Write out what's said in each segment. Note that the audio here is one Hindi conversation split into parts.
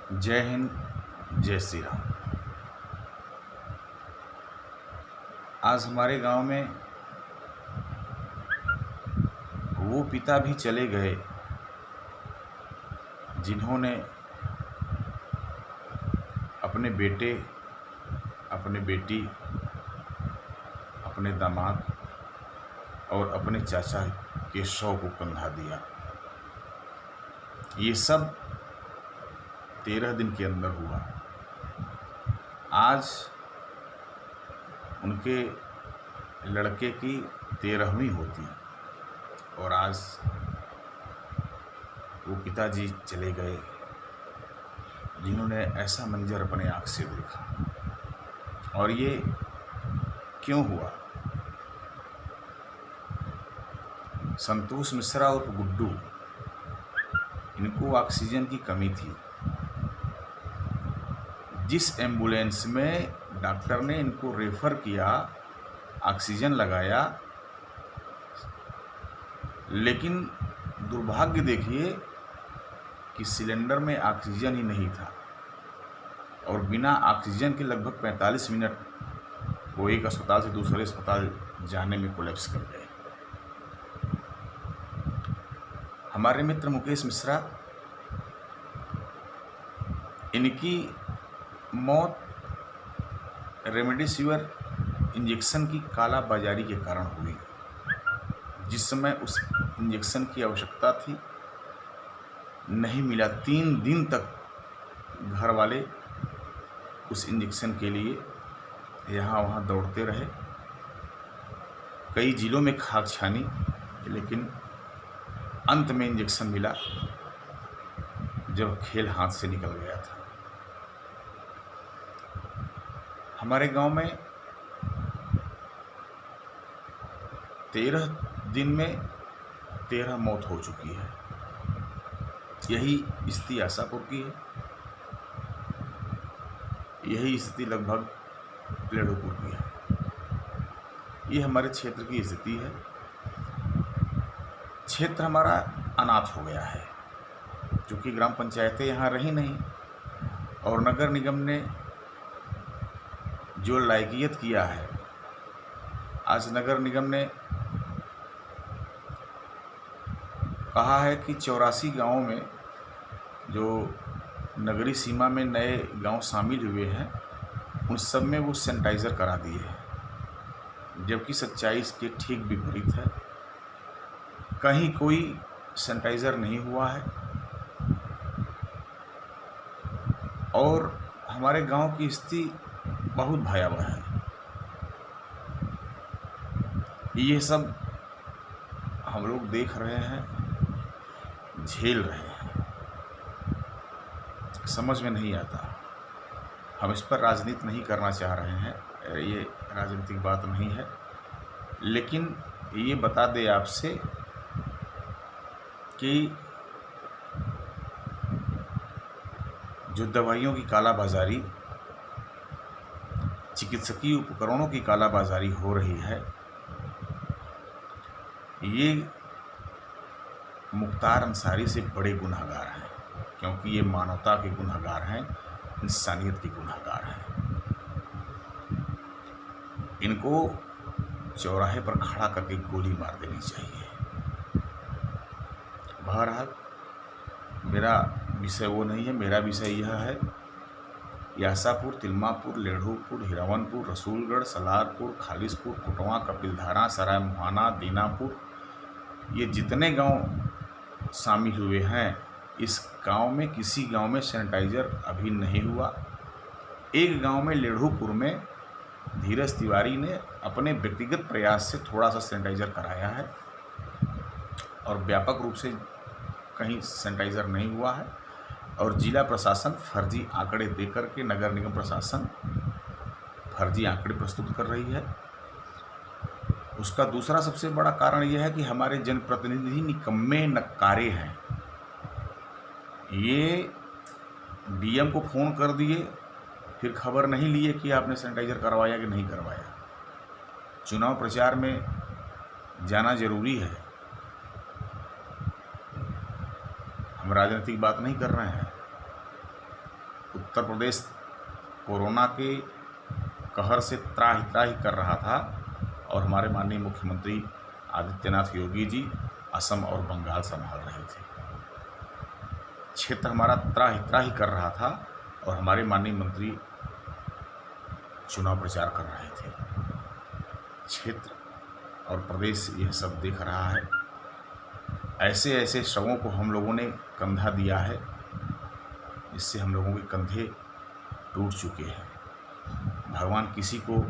जय हिंद, जय श्री राम। आज हमारे गांव में वो पिता भी चले गए जिन्होंने अपने बेटे, अपने बेटी, अपने दामाद और अपने चाचा के शव को कंधा दिया। ये सब 13 दिन के अंदर हुआ। आज उनके लड़के की 13वीं होती और आज वो पिताजी चले गए जिन्होंने ऐसा मंजर अपने आँख से देखा। और ये क्यों हुआ? संतोष मिश्रा और गुड्डू, इनको ऑक्सीजन की कमी थी। जिस एम्बुलेंस में डॉक्टर ने इनको रेफ़र किया, ऑक्सीजन लगाया, लेकिन दुर्भाग्य देखिए कि सिलेंडर में ऑक्सीजन ही नहीं था और बिना ऑक्सीजन के लगभग 45 मिनट वो एक अस्पताल से दूसरे अस्पताल जाने में कोलैप्स कर गए। हमारे मित्र मुकेश मिश्रा, इनकी मौत रेमडेसिविर इंजेक्शन की कालाबाजारी के कारण हुई। जिस समय उस इंजेक्शन की आवश्यकता थी, नहीं मिला। 3 दिन तक घर वाले उस इंजेक्शन के लिए यहाँ वहाँ दौड़ते रहे। कई जिलों में खाक छानी, लेकिन अंत में इंजेक्शन मिला जब खेल हाथ से निकल गया था। हमारे गांव में 13 दिन में 13 मौत हो चुकी है। यही स्थिति आशापुर की है, यही स्थिति लगभग लेढ़ूपुर की है। ये हमारे क्षेत्र की स्थिति है। क्षेत्र हमारा अनाथ हो गया है, क्योंकि ग्राम पंचायतें यहाँ रही नहीं और नगर निगम ने जो लायकियत किया है, आज नगर निगम ने कहा है कि 84 गाँवों में जो नगरीय सीमा में नए गांव शामिल हुए हैं, उन सब में वो सैनिटाइज़र करा दिए हैं, जबकि सच्चाई इसके ठीक विपरीत है। कहीं कोई सैनिटाइज़र नहीं हुआ है और हमारे गांव की स्थिति बहुत भयावह है। ये सब हम लोग देख रहे हैं, झेल रहे हैं, समझ में नहीं आता। हम इस पर राजनीति नहीं करना चाह रहे हैं, ये राजनीतिक बात नहीं है, लेकिन ये बता दे आपसे कि जो दवाइयों की कालाबाजारी, चिकित्सकीय उपकरणों की कालाबाजारी हो रही है, ये मुख्तार अंसारी से बड़े गुनहगार हैं, क्योंकि ये मानवता के गुनहगार हैं, इंसानियत के गुनहगार हैं। इनको चौराहे पर खड़ा करके गोली मार देनी चाहिए। बहरहाल मेरा विषय वो नहीं है। मेरा विषय यह है कि आशापुर, तिलमापुर, लेढ़ूपुर, हिरावनपुर, रसूलगढ़, सलारपुर, खालिसपुर, कुटवा, कपिलधारा, सराय मुहाना, दीनापुर, ये जितने गांव शामिल हुए हैं, इस गांव में किसी गांव में सैनिटाइज़र अभी नहीं हुआ। एक गांव में लेढ़ूपुर में धीरज तिवारी ने अपने व्यक्तिगत प्रयास से थोड़ा सा सैनिटाइज़र कराया है और व्यापक रूप से कहीं सैनिटाइज़र नहीं हुआ है। और जिला प्रशासन फर्जी आंकड़े देकर के, नगर निगम प्रशासन फर्जी आंकड़े प्रस्तुत कर रही है। उसका दूसरा सबसे बड़ा कारण यह है कि हमारे जनप्रतिनिधि निकम्मे नक्कारे हैं। ये डीएम को फ़ोन कर दिए, फिर खबर नहीं लिए कि आपने सैनिटाइज़र करवाया कि नहीं करवाया। चुनाव प्रचार में जाना जरूरी है। हम राजनीतिक बात नहीं कर रहे हैं, उत्तर प्रदेश कोरोना के कहर से त्राहि त्राहि कर रहा था और हमारे माननीय मुख्यमंत्री आदित्यनाथ योगी जी असम और बंगाल संभाल रहे थे। क्षेत्र हमारा त्राहि त्राहि कर रहा था और हमारे माननीय मंत्री चुनाव प्रचार कर रहे थे। क्षेत्र और प्रदेश यह सब देख रहा है। ऐसे ऐसे शवों को हम लोगों ने कंधा दिया है जिससे हम लोगों के कंधे टूट चुके हैं। भगवान किसी को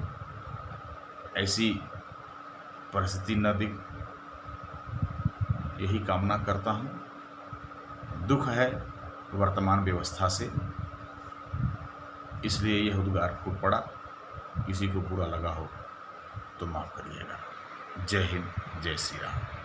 ऐसी परिस्थिति न दे, यही कामना करता हूँ। दुख है वर्तमान व्यवस्था से, इसलिए यह उद्गार फूट पड़ा। किसी को बुरा लगा हो तो माफ़ करिएगा। जय हिंद, जय श्री राम।